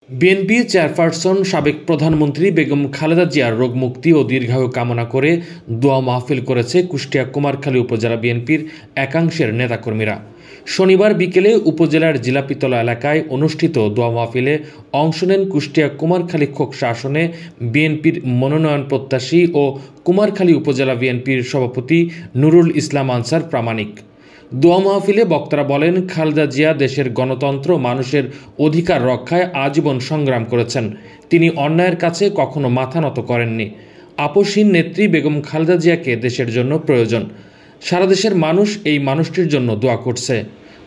BNP chairperson সাবেক প্রধানমন্ত্রী বেগম খালেদা জিয়ার রোগমুক্তি ও দীর্ঘায়ু কামনা করে দোয়া মাহফিল করেছে কুষ্টিয়া কুমারখালী উপজেলা বিএনপির একাংশের নেতাকর্মীরা। শনিবার বিকেলে উপজেলার জিলাপিতলা এলাকায় অনুষ্ঠিত দোয়া মাহফিলে অংশ নেন কুষ্টিয়া কুমারখালী খোকসা আসনে বিএনপির মনোনয়ন প্রত্যাশী ও কুমারখালী উপজেলা বিএনপির সভাপতি নুরুল ইসলাম আনসার প্রামাণিক। দোয়া মাহফিলে বক্তারা বলেন, খালেদা জিয়া দেশের গণতন্ত্র মানুষের অধিকার রক্ষায় আজীবন সংগ্রাম করেছেন। তিনি অন্যায়ের কাছে কখনো মাথা নত করেননি। আপসহীন নেত্রী বেগম খালেদা জিয়াকে দেশের জন্য প্রয়োজন। সারা দেশের মানুষ এই মানুষটির জন্য দোয়া করছে।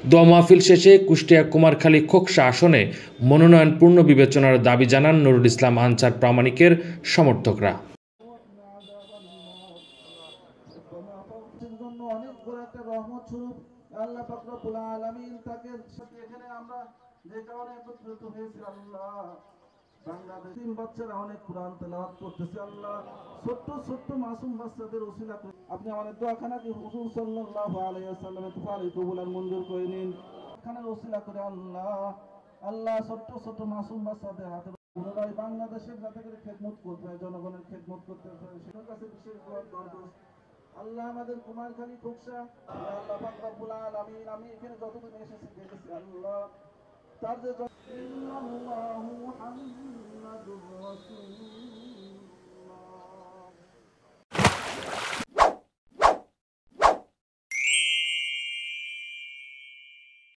দোয়া মাহফিল শেষে কুষ্টিয়া কুমারখালী খোকসা আসনে মনোনয়ন পূর্ণ বিবেচনার দাবি জানান নুরুল ইসলাম আনসার প্রামাণিকের সমর্থকরা। অনেক বড় একটা রহমত স্বরূপ আল্লাহ পাক রব্বুল আলামিন তাকে এখানে আমরা যে কারণে একত্রিত হয়েছি আল্লাহ, বাংলাদেশ তিন বাচ্চারা অনেক কোরআন তেলাওয়াত করতেছে আল্লাহ, ছোট্ট ছোট্ট মাসুম বাচ্চাদের ওসিলা করে আপনি আমাদের দোয়াখানাকে হুজুর সাল্লাল্লাহু আলাইহি ওয়াসাল্লামের তুফালি কবুল আর মঞ্জুর করে নিন। খানার ওসিলা করে আল্লাহ আল্লাহ ছোট্ট ছোট্ট মাসুম বাচ্চাদের হাতে পুনরায় বাংলাদেশের যাতে করে খেদমত করতে হয়, জনগণের খেদমত করতে হয়, সেটার কাছে বিশেষ দোয়া করব। আল্লাহ আমাদের কুমারখালী খোকসা আল্লাহ পাক রব্বুল আলামিন, আমি এখানে যতদিন এসেছি দেখেছি আল্লাহ তার যে